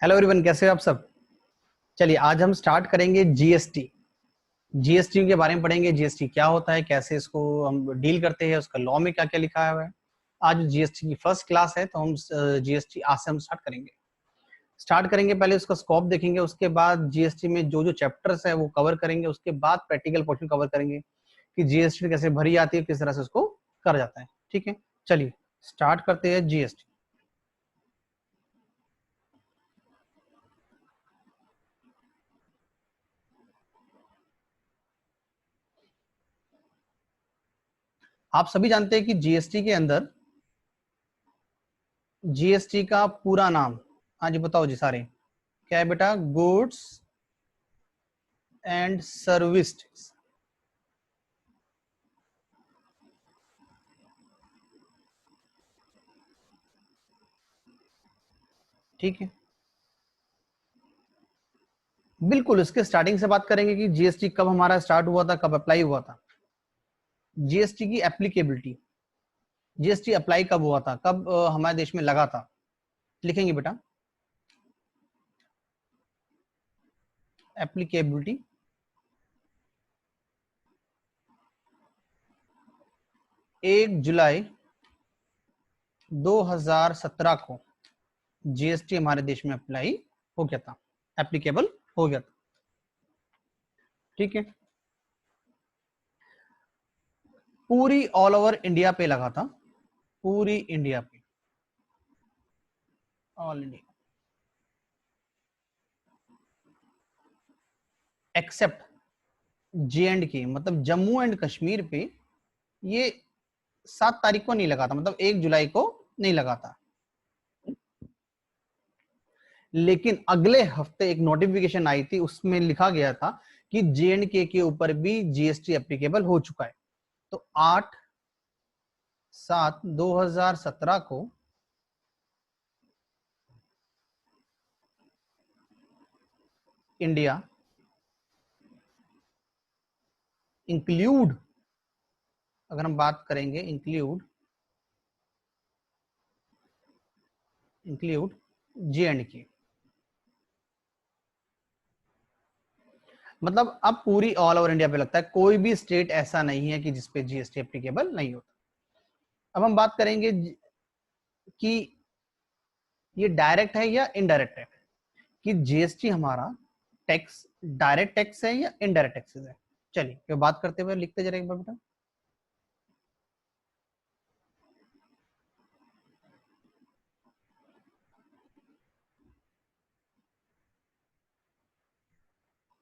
Hello everyone, कैसे हो आप सब। चलिए आज हम स्टार्ट करेंगे जीएसटी। जीएसटी के बारे में पढ़ेंगे। जीएसटी क्या होता है, कैसे इसको हम डील करते हैं, उसका लॉ में क्या क्या लिखा हुआ है। आज जीएसटी की फर्स्ट क्लास है, तो हम जीएसटी आज से हम स्टार्ट करेंगे। पहले उसका स्कोप देखेंगे, उसके बाद जीएसटी में जो जो चैप्टर्स है वो कवर करेंगे, उसके बाद प्रैक्टिकल पोर्शन कवर करेंगे कि जीएसटी कैसे भरी जाती है, किस तरह से उसको करा जाता है। ठीक है, चलिए स्टार्ट करते हैं जीएसटी। आप सभी जानते हैं कि जीएसटी के अंदर जीएसटी का पूरा नाम, हाँ जी बताओ जी सारे, क्या है बेटा? Goods and service. ठीक है, बिल्कुल इसके स्टार्टिंग से बात करेंगे कि जीएसटी कब हमारा स्टार्ट हुआ था, कब अप्लाई हुआ था। जीएसटी की एप्लीकेबिलिटी, जीएसटी अप्लाई कब हुआ था, कब हमारे देश में लगा था, लिखेंगे बेटा। एप्लीकेबिलिटी 1 जुलाई 2017 को जीएसटी हमारे देश में अप्लाई हो गया था, एप्लीकेबल हो गया था। ठीक है, पूरी ऑल ओवर इंडिया पे लगा था, पूरी इंडिया पे, all India accept J and के, मतलब जम्मू एंड कश्मीर पे ये 7 तारीख को नहीं लगा था, मतलब 1 जुलाई को नहीं लगा था। लेकिन अगले हफ्ते एक नोटिफिकेशन आई थी, उसमें लिखा गया था कि जे एंड के ऊपर भी जीएसटी एप्लीकेबल हो चुका है। तो 8/7/2017 को इंडिया इंक्लूड, अगर हम बात करेंगे इंक्लूड जे एंड के, मतलब अब पूरी ऑल ओवर इंडिया पे लगता है, कोई भी स्टेट ऐसा नहीं है कि जिसपे जीएसटी एप्लीकेबल नहीं होता। अब हम बात करेंगे कि ये डायरेक्ट है या इनडायरेक्ट है, कि जीएसटी हमारा टैक्स डायरेक्ट टैक्स है या इनडायरेक्ट टैक्सेस है। चलिए ये बात करते हुए लिखते जरा एक बार बेटा।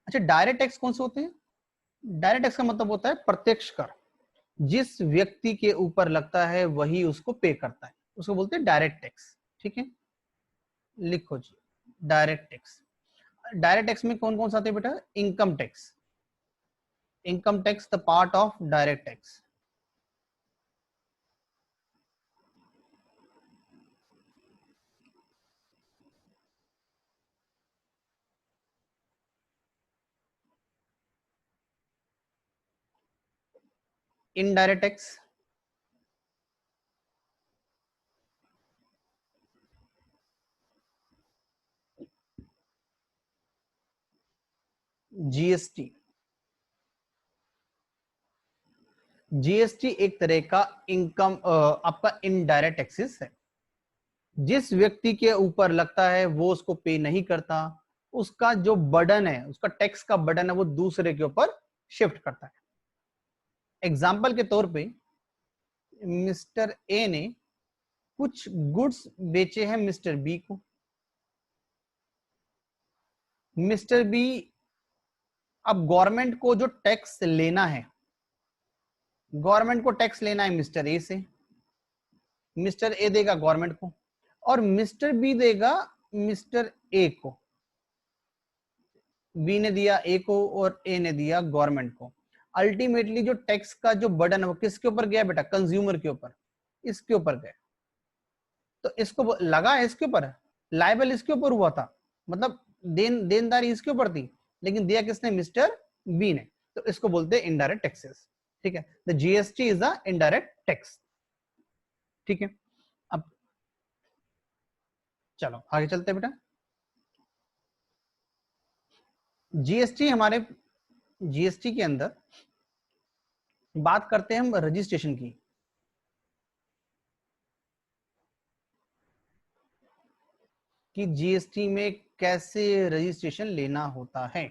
अच्छा, डायरेक्ट टैक्स कौन से होते हैं? डायरेक्ट टैक्स का मतलब होता है प्रत्यक्ष कर, जिस व्यक्ति के ऊपर लगता है वही उसको पे करता है, उसको बोलते हैं डायरेक्ट टैक्स। ठीक है, लिखो जी डायरेक्ट टैक्स। डायरेक्ट टैक्स में कौन कौन सा आते हैं बेटा? Income tax, income tax the part of direct tax. Indirect tax, GST. GST एक तरह का इनकम आपका इनडायरेक्ट टैक्सेस है। जिस व्यक्ति के ऊपर लगता है वो उसको पे नहीं करता, उसका जो बर्डन है, उसका टैक्स का बर्डन है, वो दूसरे के ऊपर शिफ्ट करता है। एग्जाम्पल के तौर पे मिस्टर ए ने कुछ गुड्स बेचे हैं मिस्टर बी को। मिस्टर बी, अब गवर्नमेंट को जो टैक्स लेना है, गवर्नमेंट को टैक्स लेना है मिस्टर ए से, मिस्टर ए देगा गवर्नमेंट को, और मिस्टर बी देगा मिस्टर ए को। बी ने दिया ए को और ए ने दिया गवर्नमेंट को। अल्टीमेटली जो टैक्स का जो बर्डन है वो किसके ऊपर गया बेटा? कंज्यूमर के ऊपर, इसके ऊपर गया। तो इसको लगा है इसके ऊपर, लाइबल इसके ऊपर हुआ था, मतलब देनदारी इसके ऊपर थी, लेकिन दिया किसने? मिस्टर बी ने। तो इसको बोलते हैं इनडायरेक्ट टैक्सेस। ठीक है, the GST is the indirect tax. ठीक है, अब चलो आगे चलते हैं बेटा। जीएसटी हमारे जीएसटी के अंदर बात करते हैं हम रजिस्ट्रेशन की। कि जीएसटी में कैसे रजिस्ट्रेशन लेना होता है।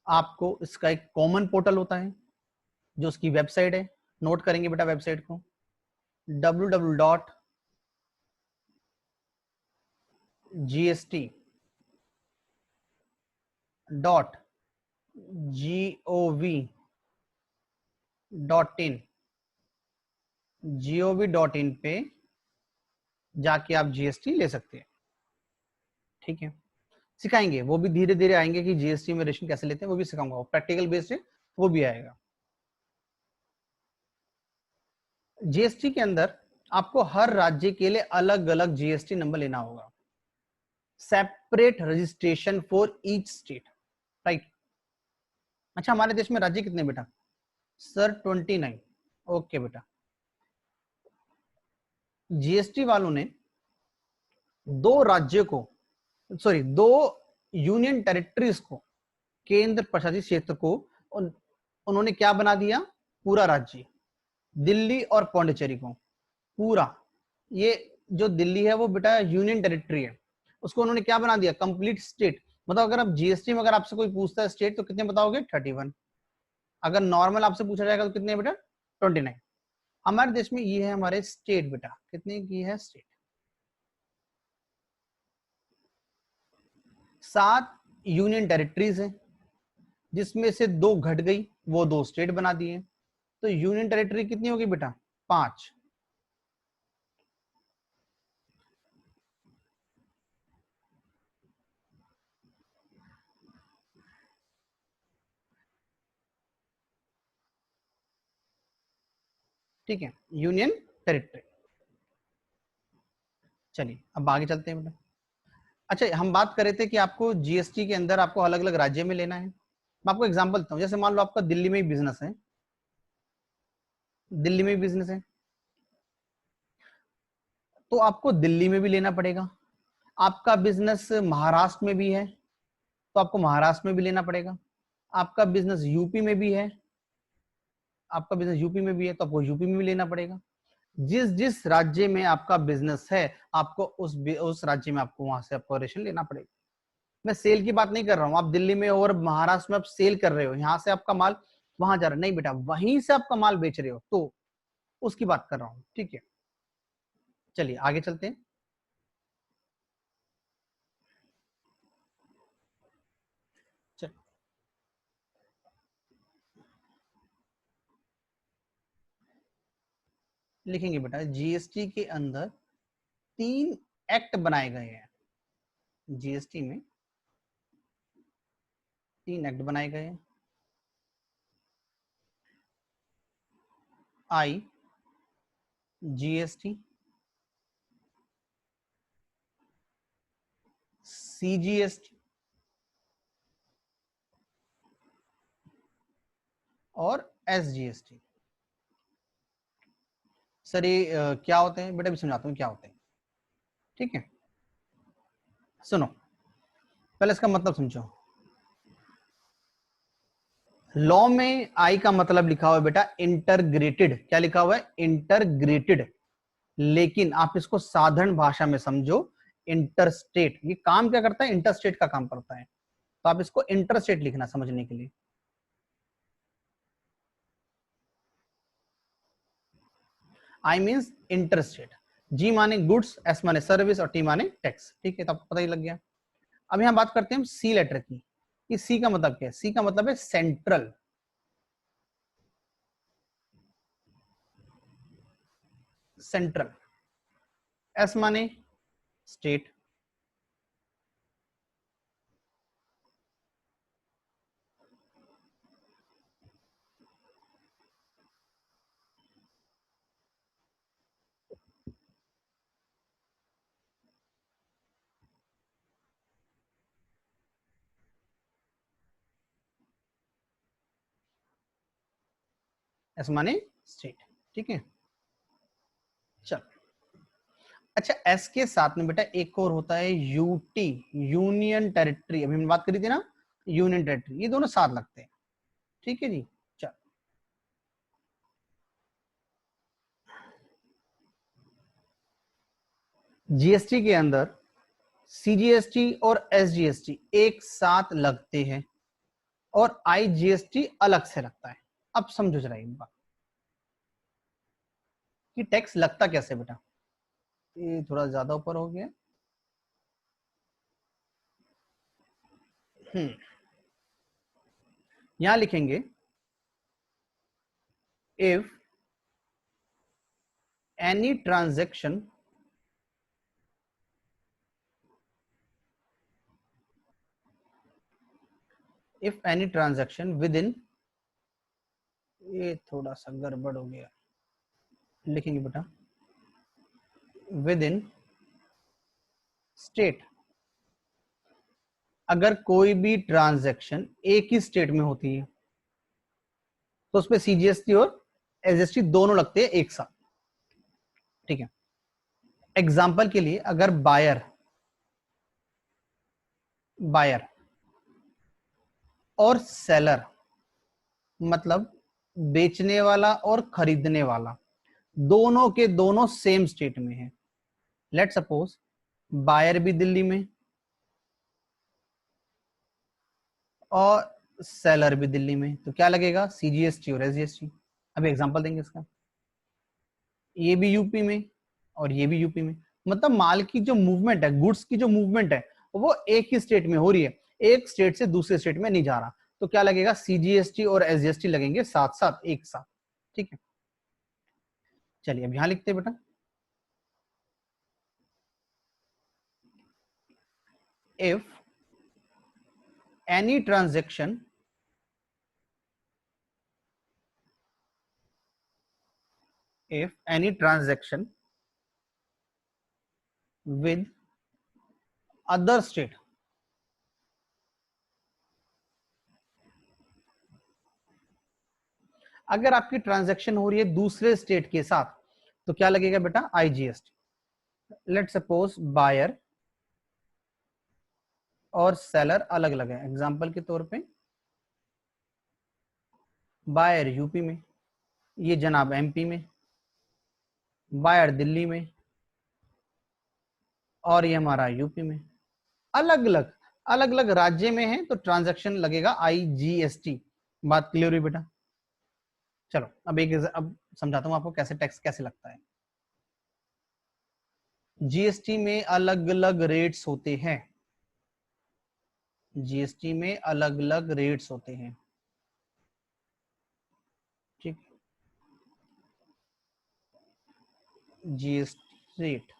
आपको इसका एक कॉमन पोर्टल होता है जो उसकी वेबसाइट है, नोट करेंगे बेटा वेबसाइट को, www.gst.gov.in gov.in पे जाके आप जीएसटी ले सकते हैं। ठीक है, सिखाएंगे, वो भी धीरे धीरे आएंगे कि जीएसटी में रजिस्ट्रेशन कैसे लेते हैं, वो भी सिखाऊंगा, प्रैक्टिकल बेस्ड है, वो भी आएगा। जीएसटी के अंदर आपको हर राज्य के लिए अलग अलग जीएसटी नंबर लेना होगा, separate registration for each state, right. अच्छा, हमारे देश में राज्य कितने बेटा? सर 29। ओके बेटा, जीएसटी वालों ने दो राज्यों को, सॉरी, दो यूनियन टेरिटरीज को, केंद्र प्रशासित क्षेत्र को उन्होंने क्या बना दिया? पूरा राज्य। दिल्ली और पौंडीचेरी को पूरा, ये जो दिल्ली है वो बेटा यूनियन टेरिटरी है, उसको उन्होंने क्या बना दिया? Complete state. मतलब अगर आप जीएसटी में अगर आपसे कोई पूछता है स्टेट तो कितने बताओगे? 31। अगर नॉर्मल आपसे पूछा जाएगा तो कितने बेटा? 29। हमारे देश में ये है हमारे स्टेट बेटा, कितने की है स्टेट? 7 यूनियन टेरिटरीज है, जिसमें से 2 घट गई, वो 2 स्टेट बना दिए। तो यूनियन टेरिटरी कितनी होगी बेटा? 5। ठीक है, यूनियन टेरिटरी। चलिए अब आगे चलते हैं बेटा। अच्छा, हम बात कर रहे थे कि आपको जीएसटी के अंदर आपको अलग अलग राज्य में लेना है। मैं आपको एग्जांपल देता हूँ, जैसे मान लो आपका दिल्ली में ही बिजनेस है, दिल्ली में ही बिजनेस है, तो आपको दिल्ली में भी लेना पड़ेगा। आपका बिजनेस महाराष्ट्र में भी है तो आपको महाराष्ट्र में भी लेना पड़ेगा। आपका बिजनेस यूपी में भी है, आपका बिजनेस यूपी में भी है तो आपको यूपी में भी लेना पड़ेगा। जिस जिस राज्य में आपका बिजनेस है, आपको उस राज्य में आपको वहां से आपको रेशन लेना पड़ेगा। मैं सेल की बात नहीं कर रहा हूँ, आप दिल्ली में और महाराष्ट्र में आप सेल कर रहे हो, यहाँ से आपका माल वहां जा रहा है, नहीं बेटा, वहीं से आपका माल बेच रहे हो तो उसकी बात कर रहा हूँ। ठीक है, चलिए आगे चलते हैं। चल, लिखेंगे बेटा, जीएसटी के अंदर 3 एक्ट बनाए गए हैं। जीएसटी में 3 एक्ट बनाए गए हैं। आई जीएसटी, सीजीएसटी और एसजीएसटी। सर ये क्या होते हैं बेटा? भी समझाता हूँ क्या होते हैं। ठीक है, सुनो, पहले इसका मतलब समझो। लॉ में आई का मतलब लिखा हुआ है बेटा इंटरग्रेटेड। क्या लिखा हुआ है? इंटरग्रेटेड। लेकिन आप इसको साधारण भाषा में समझो, इंटरस्टेट। ये काम क्या करता है? इंटरस्टेट का काम करता है, तो आप इसको इंटरस्टेट लिखना समझने के लिए। I means interstate. जी माने गुड्स, एस माने सर्विस और टी माने टैक्स। ठीक है, तो आपको पता ही लग गया। अब यहां बात करते हैं हम सी लेटर की। कि सी का मतलब क्या है? सी का मतलब है सेंट्रल। सेंट्रल। एस माने स्टेट। एस माने स्टेट। ठीक है, चल। अच्छा, एस के साथ में बेटा एक और होता है यूटी, यूनियन टेरिटरी, अभी हमने बात करी थी ना, यूनियन टेरिटरी, ये दोनों साथ लगते हैं। ठीक है जी। चल, जीएसटी के अंदर सीजीएसटी और एसजीएसटी एक साथ लगते हैं और आईजीएसटी अलग से लगता है। अब समझो जरा एक बात कि टैक्स लगता कैसे बेटा। ये थोड़ा ज्यादा ऊपर हो गया। यहां लिखेंगे if any transaction if any transaction with in, ये थोड़ा सा गड़बड़ हो गया, लिखेंगे बेटा विद इन स्टेट। अगर कोई भी ट्रांजैक्शन एक ही स्टेट में होती है तो उसपे सीजीएसटी और एसजीएसटी दोनों लगते हैं एक साथ। ठीक है, एग्जाम्पल के लिए अगर बायर बायर और सेलर, मतलब बेचने वाला और खरीदने वाला, दोनों के दोनों सेम स्टेट में है। लेट सपोज बायर भी दिल्ली में और सेलर भी दिल्ली में, तो क्या लगेगा, सीजीएसटी और एसजीएसटी। अब एग्जांपल देंगे इसका, ये भी यूपी में और ये भी यूपी में, मतलब माल की जो मूवमेंट है, गुड्स की जो मूवमेंट है, वो एक ही स्टेट में हो रही है, एक स्टेट से दूसरे स्टेट में नहीं जा रहा। तो क्या लगेगा, सीजीएसटी और एसजीएसटी लगेंगे साथ साथ एक साथ। ठीक है, चलिए अब यहां लिखते हैं बेटा if any transaction if any transaction with other state, अगर आपकी ट्रांजैक्शन हो रही है दूसरे स्टेट के साथ तो क्या लगेगा बेटा, आईजीएसटी। लेट सपोज बायर और सेलर अलग अलग है, एग्जांपल के तौर पे बायर यूपी में, ये जनाब एमपी में, बायर दिल्ली में और ये हमारा यूपी में, अलग अलग राज्य में है, तो ट्रांजैक्शन लगेगा आईजीएसटी। बात क्लियर हुई बेटा। चलो अब समझाता हूं आपको कैसे टैक्स कैसे लगता है। जीएसटी में अलग अलग रेट्स होते हैं, जीएसटी में अलग अलग रेट्स होते हैं। ठीक, जीएसटी रेट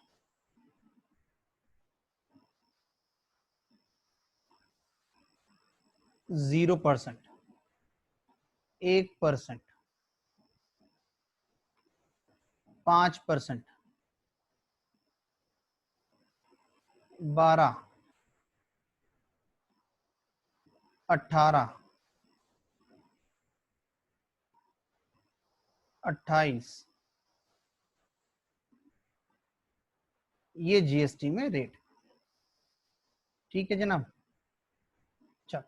0%, 1%, 5%, 12, 18, 28, ये जीएसटी में रेट। ठीक है जनाब। चल,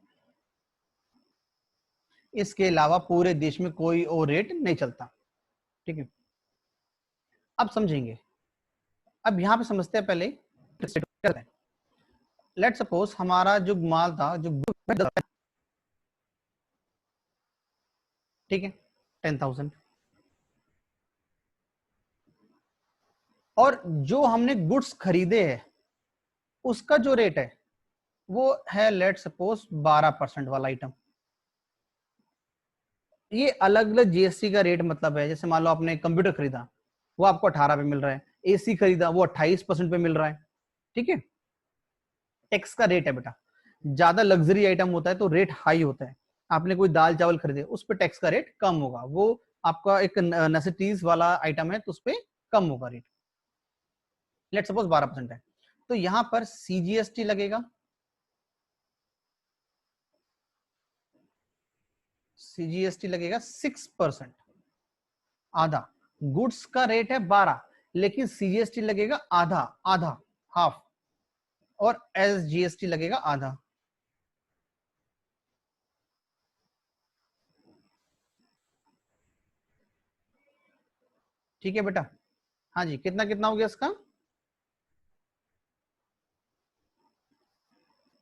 इसके अलावा पूरे देश में कोई और रेट नहीं चलता। ठीक है, अब समझेंगे। अब यहां पे समझते हैं पहले, लेट सपोज हमारा जो माल था, जो ठीक है 10,000, और जो हमने गुड्स खरीदे हैं उसका जो रेट है वो है लेट सपोज 12% वाला आइटम। ये अलग अलग जीएसटी का रेट मतलब है, जैसे मान लो आपने कंप्यूटर खरीदा, वो आपको 18 पे मिल रहा है, एसी खरीदा वो 28% पे मिल रहा है। ठीक है, टैक्स का रेट है बेटा। ज्यादा लग्जरी आइटम होता है तो रेट हाई होता है, आपने कोई दाल चावल खरीदे उस पर टैक्स का रेट कम होगा, वो आपका एक नेसेसिटीज वाला आइटम है तो उस पर कम होगा रेट। लेट सपोज 12% है, तो यहां पर सीजीएसटी लगेगा, सीजीएसटी लगेगा 6%, आधा। गुड्स का रेट है 12, लेकिन सीजीएसटी लगेगा आधा, आधा, हाफ, और एसजीएसटी लगेगा आधा। ठीक है बेटा। हाँ जी, कितना कितना हो गया इसका?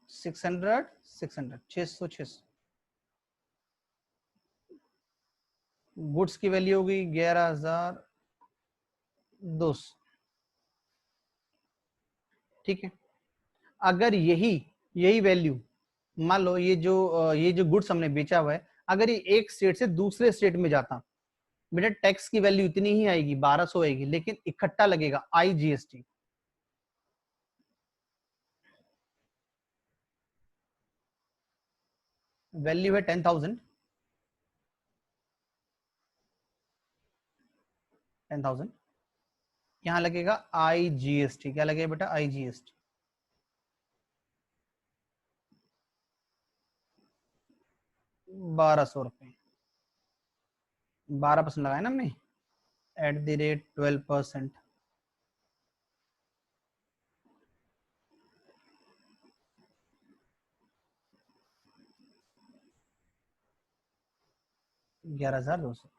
600, 600, 600, 600। गुड्स की वैल्यू हो गई 11,200। ठीक है। अगर यही यही वैल्यू, मान लो ये जो गुड्स हमने बेचा हुआ है, अगर ये एक स्टेट से दूसरे स्टेट में जाता, बेटा टैक्स की वैल्यू इतनी ही आएगी, 1200 आएगी, लेकिन इकट्ठा लगेगा आईजीएसटी। वैल्यू है 10,000, 10,000। यहाँ लगेगा आईजीएसटी। क्या लगेगा बेटा? आईजीएसटी। 1200 रुपये। 12% लगाया ना हमने, @12%। 11,200।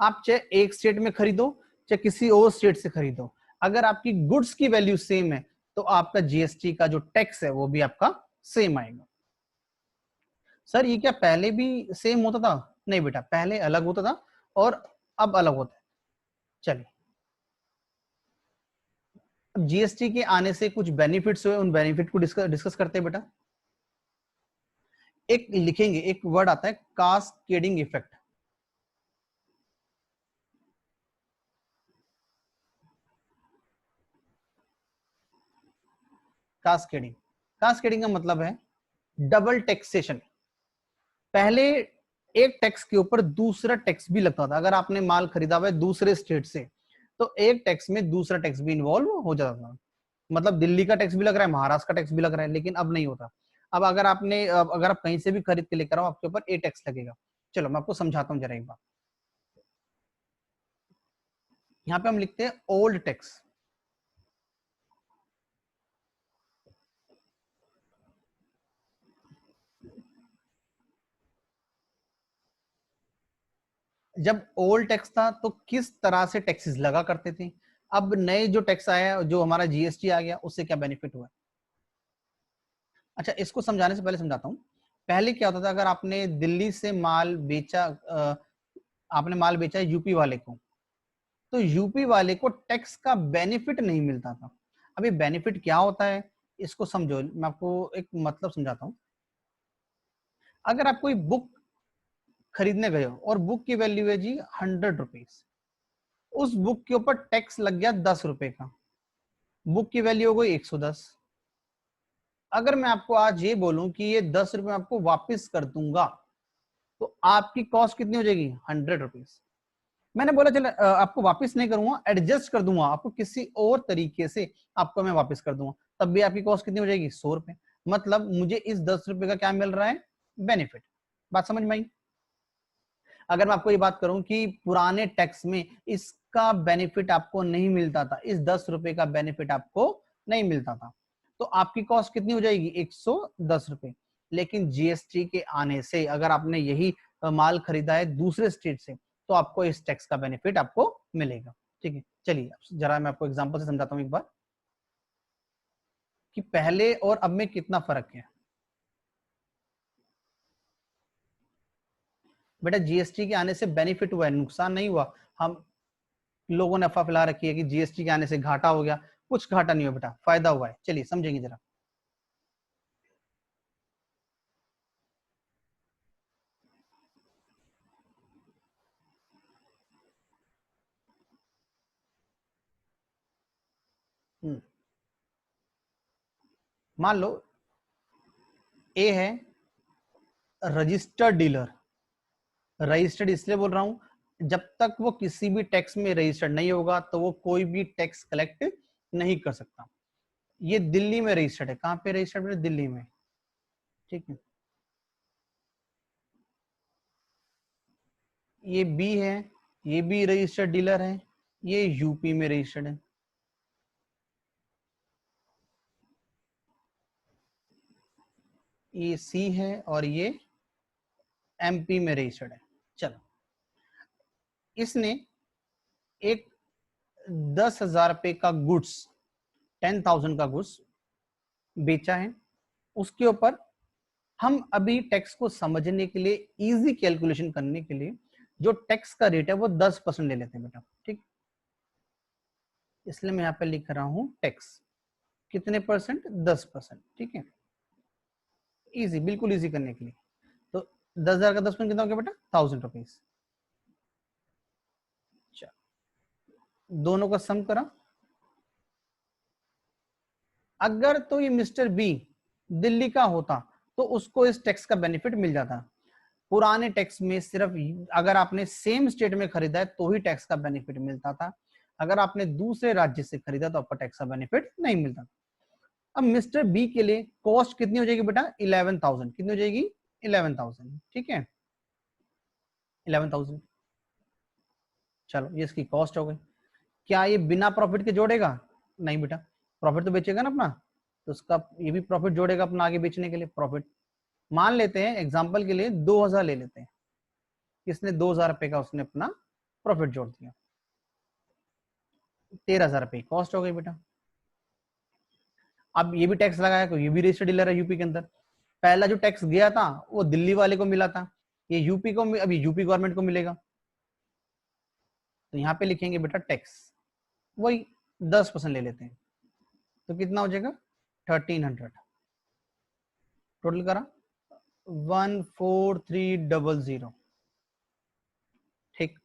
आप चाहे एक स्टेट में खरीदो, चाहे किसी और स्टेट से खरीदो, अगर आपकी गुड्स की वैल्यू सेम है तो आपका जीएसटी का जो टैक्स है वो भी आपका सेम आएगा। सर ये क्या पहले भी सेम होता था? नहीं बेटा, पहले अलग होता था और अब अलग होता है। चलिए, अब जीएसटी के आने से कुछ बेनिफिट्स हुए, उन बेनिफिट को डिस्कस करते हैं बेटा। एक लिखेंगे, एक वर्ड आता है कास्केडिंग इफेक्ट। कास्केडिंग, कास्केडिंग का मतलब है डबल टैक्सेशन। पहले एक टैक्स के ऊपर दूसरा टैक्स भी लगता था। अगर आपने माल खरीदा हुआ है दूसरे स्टेट से, तो एक टैक्स में दूसरा टैक्स भी इन्वॉल्व हो जाता था। मतलब दिल्ली का टैक्स भी लग रहा है, महाराष्ट्र का टैक्स भी लग रहा है, लेकिन अब नहीं होता। अब अगर आप कहीं से भी खरीद के लेकर आओ, आपके ऊपर ए टैक्स लगेगा। चलो मैं आपको समझाता हूँ जरा एक बार। यहाँ पे हम लिखते हैं ओल्ड टैक्स। जब ओल्ड टैक्स था तो किस तरह से टैक्सेस लगा करते थे। अब नए जो टैक्स आया, जो हमारा जीएसटी आ गया, उससे क्या बेनिफिट हुआ? अच्छा, इसको समझाने से पहले समझाता हूँ। पहले क्या होता था, अगर आपने दिल्ली से माल बेचा, आपने माल बेचा यूपी वाले को, तो यूपी वाले को टैक्स का बेनिफिट नहीं मिलता था। अभी बेनिफिट क्या होता है, इसको समझो। मैं आपको एक मतलब समझाता हूँ। अगर आप कोई बुक खरीदने गए हो और बुक की वैल्यू है जी 100 रुपीज, उस बुक के ऊपर टैक्स लग गया 10 रुपए का, बुक की वैल्यू हो गई 110। अगर मैं आपको आज ये बोलूं कि ये 10 रुपए आपको वापिस कर दूंगा, तो आपकी कॉस्ट कितनी हो जाएगी? 100 रुपीज। मैंने बोला चलो आपको वापस नहीं करूंगा, एडजस्ट कर दूंगा आपको, किसी और तरीके से आपको मैं वापस कर दूंगा, तब भी आपकी कॉस्ट कितनी हो जाएगी? 100 रुपए। मतलब मुझे इस 10 रुपए का क्या मिल रहा है? बेनिफिट। बात समझ में आई? अगर मैं आपको ये बात करूं कि पुराने टैक्स में इसका बेनिफिट आपको नहीं मिलता था, इस 10 रुपए का बेनिफिट आपको नहीं मिलता था, तो आपकी कॉस्ट कितनी हो जाएगी? 110 रुपए। लेकिन जीएसटी के आने से अगर आपने यही माल खरीदा है दूसरे स्टेट से, तो आपको इस टैक्स का बेनिफिट आपको मिलेगा। ठीक है, चलिए जरा मैं आपको एग्जांपल से समझाता हूँ एक बार कि पहले और अब में कितना फर्क है। बेटा जीएसटी के आने से बेनिफिट हुआ है, नुकसान नहीं हुआ। हम लोगों ने अफवाह फैला रखी है कि जीएसटी के आने से घाटा हो गया। कुछ घाटा नहीं हुआ बेटा, फायदा हुआ है। चलिए समझेंगे जरा। मान लो ए है रजिस्टर्ड डीलर। रजिस्टर्ड इसलिए बोल रहा हूं, जब तक वो किसी भी टैक्स में रजिस्टर्ड नहीं होगा तो वो कोई भी टैक्स कलेक्ट नहीं कर सकता। ये दिल्ली में रजिस्टर्ड है। कहां पे रजिस्टर्ड है? दिल्ली में। ठीक है। ये बी है, ये भी रजिस्टर्ड डीलर है, ये यूपी में रजिस्टर्ड है। ये सी है और ये एमपी में रजिस्टर्ड है। चलो, इसने एक 10,000 रुपए का गुड्स, 10,000 का गुड्स बेचा है। उसके ऊपर हम अभी टैक्स को समझने के लिए, इजी कैलकुलेशन करने के लिए, जो टैक्स का रेट है वो 10% ले लेते हैं बेटा। ठीक, इसलिए मैं यहाँ पे लिख रहा हूं टैक्स कितने परसेंट, 10%। ठीक है, इजी, बिल्कुल इजी करने के लिए। तो 10,000 का 10% कितना हो गया बेटा, 1,000 रुपीज। दोनों का सम करा, अगर तो ये मिस्टर बी दिल्ली का होता तो उसको इस टैक्स का बेनिफिट मिल जाता। पुराने टैक्स में सिर्फ अगर आपने सेम स्टेट में खरीदा है तो ही टैक्स का बेनिफिट मिलता था, अगर आपने दूसरे राज्य से खरीदा तो आपको टैक्स का बेनिफिट नहीं मिलता। अब मिस्टर बी के लिए कॉस्ट कितनी हो जाएगी बेटा, 11,000। कितनी हो जाएगी, 11,000। ठीक है, 11,000। चलो, ये इसकी कॉस्ट हो गई। क्या ये बिना प्रॉफिट के जोड़ेगा, नहीं बेटा, प्रॉफिट तो बेचेगा ना अपना, तो उसका ये भी प्रॉफिट जोड़ेगा अपना आगे बेचने के लिए। प्रॉफिट मान लेते हैं एग्जांपल के लिए 2,000 ले लेते हैं, किसने 2,000 रुपए का उसने अपना प्रॉफिट जोड़ दिया, 13,000 रुपए कॉस्ट हो गई बेटा। अब ये भी टैक्स लगाया, तो ये भी रजिस्टर्ड डीलर है यूपी के अंदर। पहला जो टैक्स गया था वो दिल्ली वाले को मिला था, ये यूपी को, अभी यूपी गवर्नमेंट को मिलेगा। तो यहाँ पे लिखेंगे बेटा टैक्स, वही 10% ले लेते हैं, तो कितना हो जाएगा, 1,300। टोटल करा 14,300। ठीक,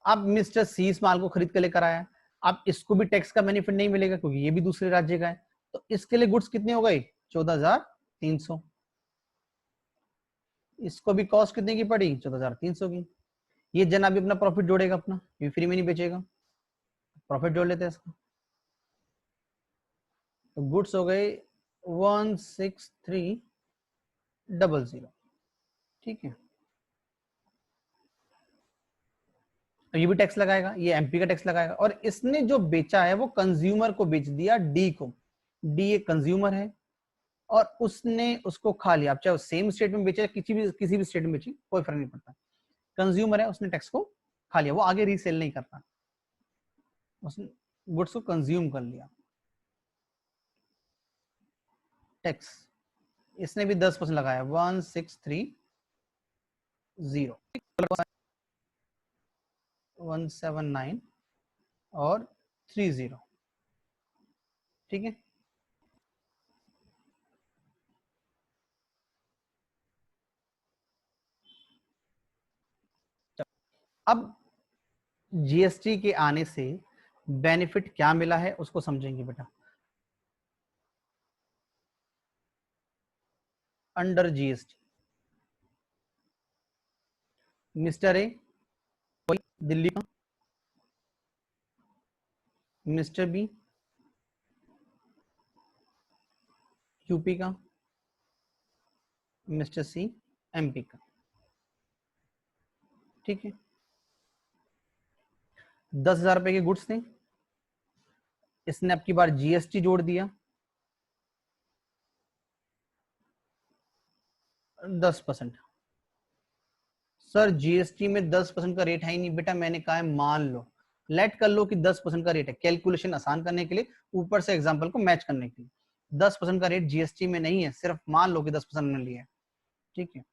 अब मिस्टर सी इस माल को खरीद के लेकर आया, अब इसको भी टैक्स का बेनिफिट नहीं मिलेगा क्योंकि ये भी दूसरे राज्य का है। तो इसके लिए गुड्स कितनी हो गई, 14,300। इसको भी कॉस्ट कितने की पड़ी, 14,300 की। ये जना भी अपना प्रॉफिट जोड़ेगा अपना, ये फ्री में नहीं बेचेगा, प्रॉफिट जोड़ लेते हैं इसका। तो गुड्स हो गए 16,300। ठीक है, तो ये भी टैक्स लगाएगा, ये एमपी का टैक्स लगाएगा। और इसने जो बेचा है वो कंज्यूमर को बेच दिया, डी को। डी एक कंज्यूमर है और उसने उसको खा लिया। आप चाहे सेम स्टेट में बेचे, किसी भी स्टेट में बेची, कोई फर्क नहीं पड़ता, कंज्यूमर है, उसने टैक्स को खा लिया, वो आगे रीसेल नहीं करता, उसने गुड्स को कंज्यूम कर लिया। टैक्स इसने भी 10% लगाया, 1630, 179 और 30। ठीक है, अब जीएसटी के आने से बेनिफिट क्या मिला है उसको समझेंगे बेटा। Under GST mister A Delhi का, मिस्टर बी यूपी का, मिस्टर सी एमपी का। ठीक है, 10,000 रुपए के गुड्स थे, इसने अब की बार जीएसटी जोड़ दिया 10%। सर जीएसटी में 10% का रेट है ही नहीं बेटा, मैंने कहा है मान लो, लेट कर लो कि 10% का रेट है, कैलकुलेशन आसान करने के लिए, ऊपर से एग्जांपल को मैच करने के लिए। 10% का रेट जीएसटी में नहीं है, सिर्फ मान लो कि 10% ने लिया है। ठीक है,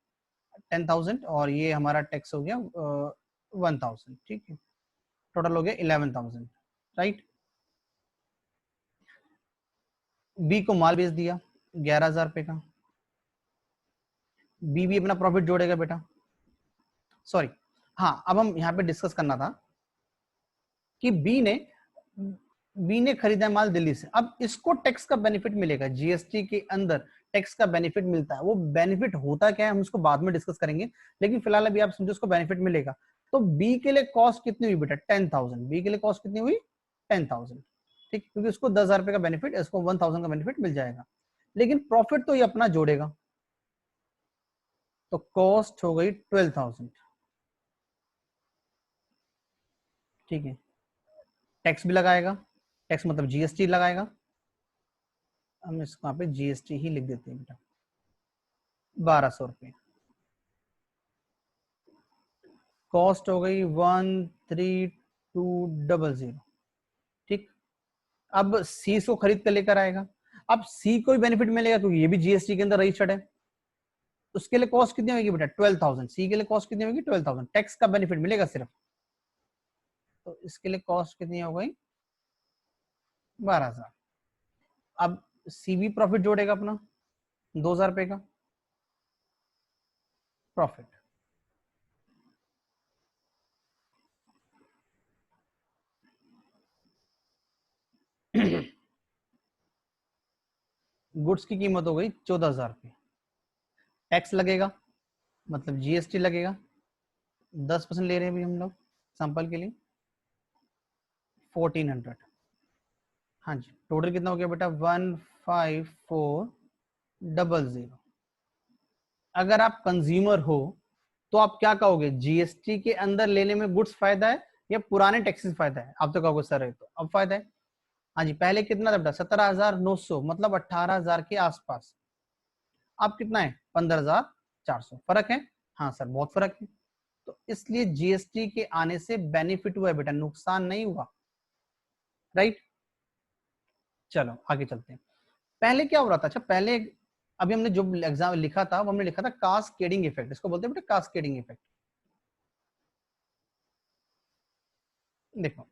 10,000 और ये हमारा टैक्स हो गया 1,000। ठीक है, टोटल हो गया 11,000। राइट, बी को माल बेच दिया 11,000 रुपए का, बी भी अपना प्रॉफिट जोड़ेगा बेटा। सॉरी, हाँ, अब हम यहाँ पे डिस्कस करना था कि बी ने खरीदा माल दिल्ली से, अब इसको टैक्स का बेनिफिट मिलेगा, जीएसटी के अंदर टैक्स का बेनिफिट मिलता है। वो बेनिफिट होता क्या है हम उसको बाद में डिस्कस करेंगे, लेकिन फिलहाल अभी आप समझो उसको बेनिफिट मिलेगा। तो बी के लिए कॉस्ट कितनी हुई बेटा, 10,000। बी के लिए कॉस्ट कितनी हुई, 10,000। ठीक, क्योंकि उसको 10,000 रुपए का बेनिफिट, इसको 1,000 का बेनिफिट मिल जाएगा, लेकिन प्रॉफिट तो ये अपना जोड़ेगा। तो कॉस्ट हो गई 12,000। ठीक है, टैक्स भी लगाएगा, टैक्स मतलब जीएसटी लगाएगा, हम इसको यहाँ पे जीएसटी ही लिख देते हैं बेटा। 1200 रुपये। कॉस्ट हो गई 13200। ठीक, अब सी इसको खरीद कर लेकर आएगा। अब सी को भी बेनिफिट मिलेगा क्योंकि ये भी जीएसटी के अंदर रजिस्टर्ड है। उसके लिए कॉस्ट कितनी होगी बेटा 12,000। सी के लिए कॉस्ट कितनी होगी 12,000। टैक्स का बेनिफिट मिलेगा सिर्फ, तो इसके लिए कॉस्ट कितनी हो गई 12,000। अब सी भी प्रॉफिट जोड़ेगा अपना 2,000 रुपए का प्रॉफिट। गुड्स की कीमत हो गई 14,000 रुपये। टैक्स लगेगा मतलब जीएसटी लगेगा, 10% ले रहे हैं अभी हम लोग सैंपल के लिए, 1400। हाँ जी, टोटल कितना हो गया बेटा 15400। अगर आप कंज्यूमर हो तो आप क्या कहोगे, जीएसटी के अंदर लेने में गुड्स फायदा है या पुराने टैक्सेस फायदा है? आप तो कहोगे सर है तो अब फायदा है। हाँ जी, पहले कितना था बेटा 17,900, मतलब 18,000 के आसपास। अब कितना है 15,400। फर्क है? हाँ सर बहुत फर्क है। तो इसलिए जीएसटी के आने से बेनिफिट हुआ है बेटा, नुकसान नहीं हुआ। राइट, चलो आगे चलते हैं। पहले क्या हो रहा था, अच्छा पहले अभी हमने जो एग्जाम लिखा था वो हमने लिखा था कास्केडिंग इफेक्ट, इसको बोलते हैं बेटा कास्केडिंग इफेक्ट। देखो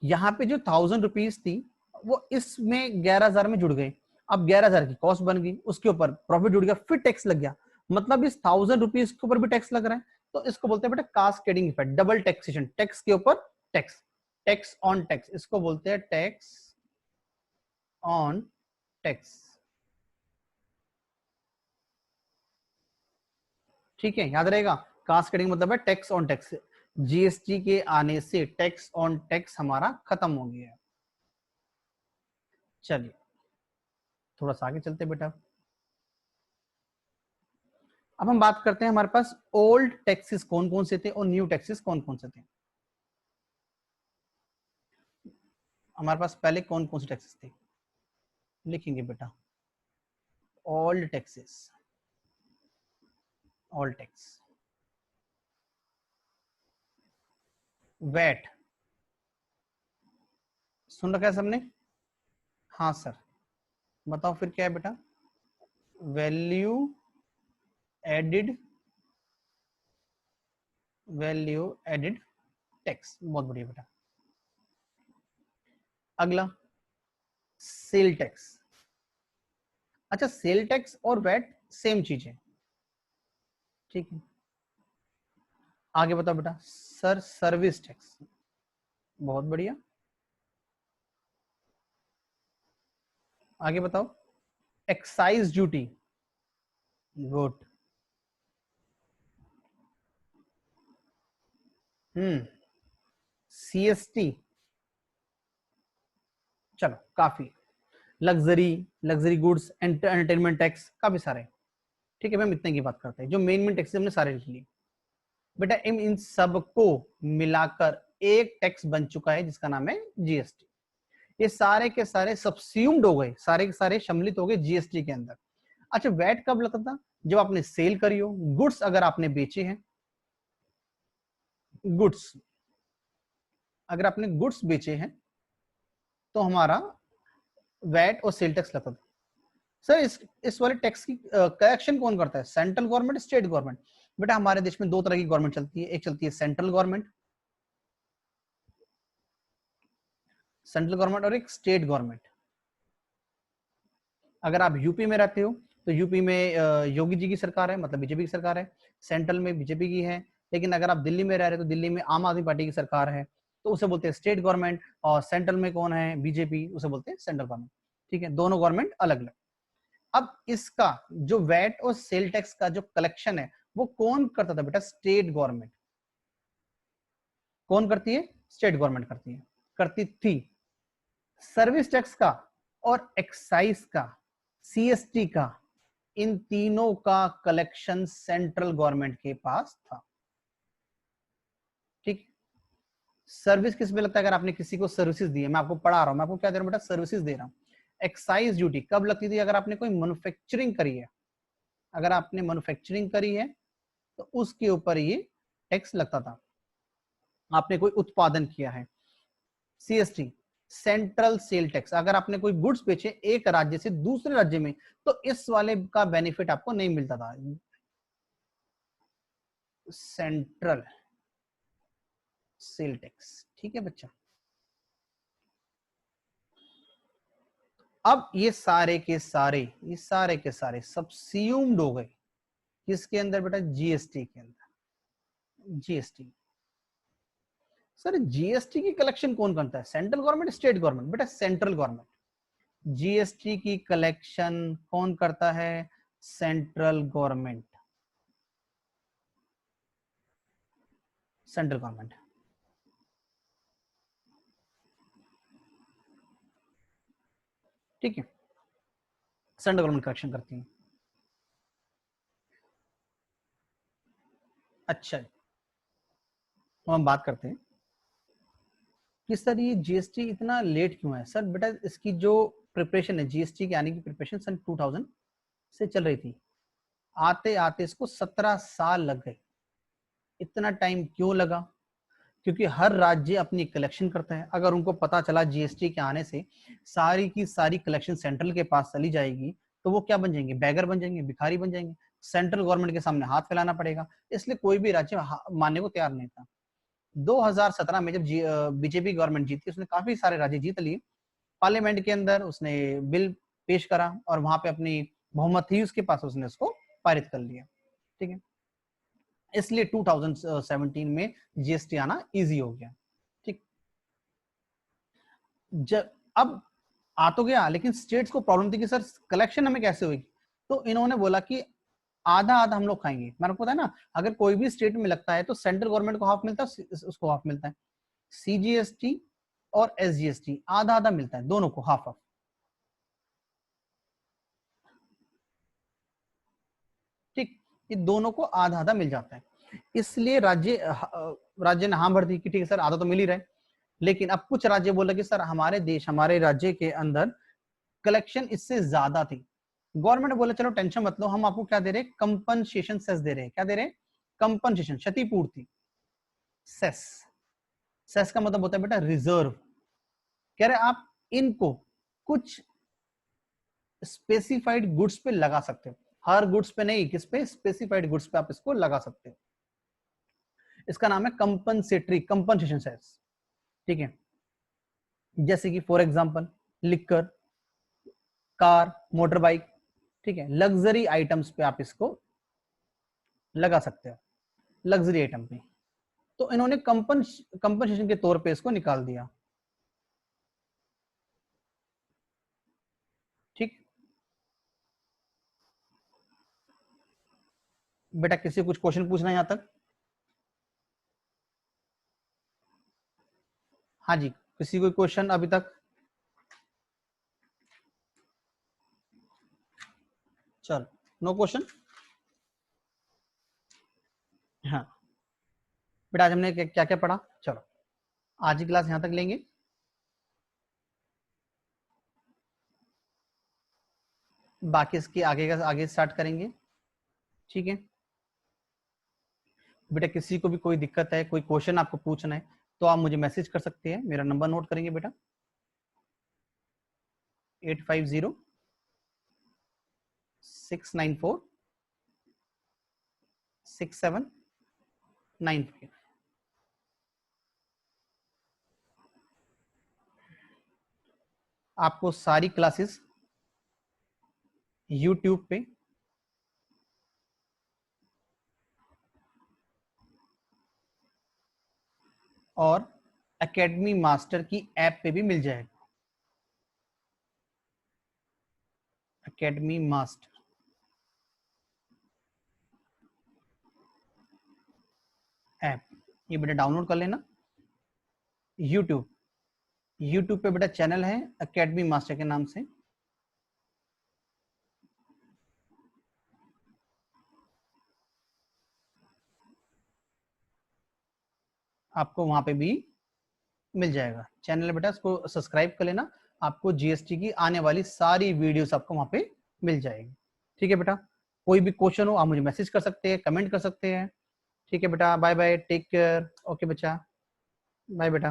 यहाँ पे जो 1,000 रुपीज थी वो इसमें 11,000 में जुड़ गए। अब 11,000 की कॉस्ट बन गई, उसके ऊपर प्रॉफिट जुड़ गया, फिर टैक्स लग गया, मतलब इस 1,000 रुपीज के ऊपर भी टैक्स लग रहा है। तो इसको बोलते हैं बेटा cascading effect, double taxation, tax के ऊपर टैक्स, टैक्स ऑन टैक्स, इसको बोलते हैं टैक्स ऑन टैक्स। ठीक है, याद रहेगा, कास्केडिंग मतलब है टैक्स ऑन टैक्स। जीएसटी के आने से टैक्स ऑन टैक्स हमारा खत्म हो गया। चलिए थोड़ा सा आगे चलते बेटा। अब हम बात करते हैं हमारे पास ओल्ड टैक्सेस कौन कौन से थे और न्यू टैक्सेस कौन कौन से थे। हमारे पास पहले कौन कौन से टैक्सेस थे, लिखेंगे बेटा old taxes, old tax, VAT, सुन रखा है सबने? हाँ सर, बताओ फिर क्या है बेटा, value added, value added tax, बहुत बढ़िया बेटा। अगला सेल टैक्स। अच्छा सेल टैक्स और वैट सेम चीज है, ठीक है। आगे बताओ बेटा सर सर्विस टैक्स, बहुत बढ़िया। आगे बताओ एक्साइज ड्यूटी, गुड। सीएसटी, चलो काफी। Luxury, luxury goods, entertainment tax, काफी सारे। ठीक है, हम इतने की बात करते हैं, जो मेन मेन टैक्स हमने सारे लिख लिए बेटा। इन सबको मिलाकर एक टैक्स बन चुका है जिसका नाम है जीएसटी। ये सारे के सारे सब्स्यूम्ड हो गए, सारे के सारे सम्मिलित हो गए जीएसटी के अंदर। अच्छा वैट कब लगता था, जब आपने सेल करी हो, गुड्स अगर आपने बेचे हैं, गुड्स अगर आपने गुड्स बेचे हैं तो हमारा वैट और सेल टैक्स लगता था। सर इस वाले टैक्स की कलेक्शन कौन करता है, सेंट्रल गवर्नमेंट स्टेट गवर्नमेंट? बेटा हमारे देश में दो तरह की गवर्नमेंट चलती है, एक चलती है सेंट्रल गवर्नमेंट, सेंट्रल गवर्नमेंट, और एक स्टेट गवर्नमेंट। अगर आप यूपी में रहते हो तो यूपी में योगी जी की सरकार है, मतलब बीजेपी की सरकार है, सेंट्रल में बीजेपी की है। लेकिन अगर आप दिल्ली में रह रहे हो तो दिल्ली में आम आदमी पार्टी की सरकार है, तो उसे बोलते हैं स्टेट गवर्नमेंट। और सेंट्रल में कौन है, बीजेपी, उसे बोलते हैं सेंट्रल गवर्नमेंट। ठीक है, दोनों गवर्नमेंट अलग अलग। अब इसका जो वैट और सेल टैक्स का जो कलेक्शन है वो कौन करता था बेटा, स्टेट गवर्नमेंट। कौन करती है, स्टेट गवर्नमेंट करती है, करती थी। सर्विस टैक्स का और एक्साइज का, सीएसटी का, इन तीनों का कलेक्शन सेंट्रल गवर्नमेंट के पास था। ठीक, सर्विस किस पे लगता है, अगर आपने किसी को सर्विसेज दी है, मैं आपको पढ़ा रहा हूं, मैं आपको क्या दे रहा हूं बेटा, सर्विसेज दे रहा हूं। एक्साइज ड्यूटी कब लगती थी, अगर आपने कोई मैन्युफैक्चरिंग करी है, अगर आपने मैन्युफैक्चरिंग करी है तो उसके ऊपर ये टैक्स लगता था, आपने कोई उत्पादन किया है। सीएसटी सेंट्रल सेल टैक्स, अगर आपने कोई गुड्स बेचे एक राज्य से दूसरे राज्य में तो इस वाले का बेनिफिट आपको नहीं मिलता था। सेंट्रल सेल टैक्स, ठीक है बच्चा। अब ये सारे के सारे सबस्यूम्ड हो गए किसके अंदर बेटा? जीएसटी के अंदर। जीएसटी, सर जीएसटी की कलेक्शन कौन करता है? Central government, state government? बेटा सेंट्रल गवर्नमेंट। जीएसटी की कलेक्शन कौन करता है? Central government, central government. ठीक है, सेंट्रल गवर्नमेंट कलेक्शन करती है। अच्छा, तो हम बात करते हैं कि सर ये जीएसटी इतना लेट क्यों है? सर बेटा इसकी जो प्रिपरेशन है, जीएसटी के आने की प्रिपरेशन सन 2000 से चल रही थी, आते आते इसको 17 साल लग गए। इतना टाइम क्यों लगा? क्योंकि हर राज्य अपनी कलेक्शन करता है। अगर उनको पता चला जीएसटी के आने से सारी की सारी कलेक्शन सेंट्रल के पास चली जाएगी तो वो क्या बन जाएंगे? बैगर बन जाएंगे, भिखारी बन जाएंगे। सेंट्रल गवर्नमेंट के सामने हाथ फैलाना पड़ेगा, इसलिए कोई भी राज्य मानने को तैयार नहीं था। 2017 में जब बीजेपी गवर्नमेंट जीती, उसने काफी सारे राज्य जीत लिए। पार्लियामेंट के अंदर उसने बिल पेश करा और वहां पे अपनी बहुमत थी उसके पास, उसने उसको पारित कर लिया। ठीक है, इसलिए 2017 में जीएसटी आना इजी हो गया। ठीक, जब अब आ तो गया, लेकिन स्टेट्स को प्रॉब्लम थी कि सर कलेक्शन हमें कैसे होगी। तो इन्होंने बोला कि आधा आधा हम लोग खाएंगे। मैंने पता है ना, अगर कोई भी स्टेट में लगता है तो सेंट्रल गवर्नमेंट को हाफ मिलता है, उसको हाफ मिलता है। सीजीएसटी और एसजीएसटी आधा आधा मिलता है, दोनों को हाफ हाफ। ठीक, ये दोनों को आधा आधा मिल जाता है। इसलिए राज्य ने हाँ भर दी कि ठीक है सर आधा तो मिल ही रहा है। लेकिन अब कुछ राज्य बोला कि सर हमारे देश, हमारे राज्य के अंदर कलेक्शन इससे ज्यादा थी। गवर्नमेंट बोले चलो टेंशन मत लो, हम आपको क्या दे रहे हैं? कंपनसेशन सेस दे रहे हैं। क्या दे रहे हैं? कंपनसेशन, क्षतिपूर्ति। सेस, सेस का मतलब होता है बेटा रिजर्व। कह रहे आप इनको कुछ स्पेसिफाइड गुड्स पे लगा सकते हो, हर गुड्स पे नहीं, किस पे? स्पेसिफाइड गुड्स पे आप इसको लगा सकते हो। इसका नाम है कंपनसेटरी, कंपनसेशन सेस। ठीक है, जैसे कि for example liquor, car, motor bike. ठीक है, लग्जरी आइटम्स पे आप इसको लगा सकते हो, लग्जरी आइटम पे। तो इन्होंने कंपनसेशन के तौर पे इसको निकाल दिया। ठीक, बेटा किसी कुछ क्वेश्चन पूछना है यहां तक? हाँ जी, किसी कोई क्वेश्चन अभी तक? चलो, नो क्वेश्चन। हाँ बेटा, आज हमने क्या क्या पढ़ा? चलो आज की क्लास यहां तक लेंगे। बाकी इसके आगे का आगे स्टार्ट करेंगे। ठीक है बेटा, किसी को भी कोई दिक्कत है, कोई क्वेश्चन आपको पूछना है तो आप मुझे मैसेज कर सकते हैं। मेरा नंबर नोट करेंगे बेटा, 8506946795। आपको सारी क्लासेस यूट्यूब पे और एकेडमी मास्टर की ऐप पे भी मिल जाएगा। एकेडमी मास्टर ऐप, ये बेटा डाउनलोड कर लेना। यूट्यूब, यूट्यूब पे बेटा चैनल है एकेडमी मास्टर के नाम से, आपको वहां पे भी मिल जाएगा। चैनल बेटा इसको सब्सक्राइब कर लेना, आपको जीएसटी की आने वाली सारी वीडियोस आपको वहां पे मिल जाएगी। ठीक है बेटा, कोई भी क्वेश्चन हो आप मुझे मैसेज कर सकते हैं, कमेंट कर सकते हैं। ठीक है बेटा, bye bye, take care. Okay बच्चा, बाय बेटा।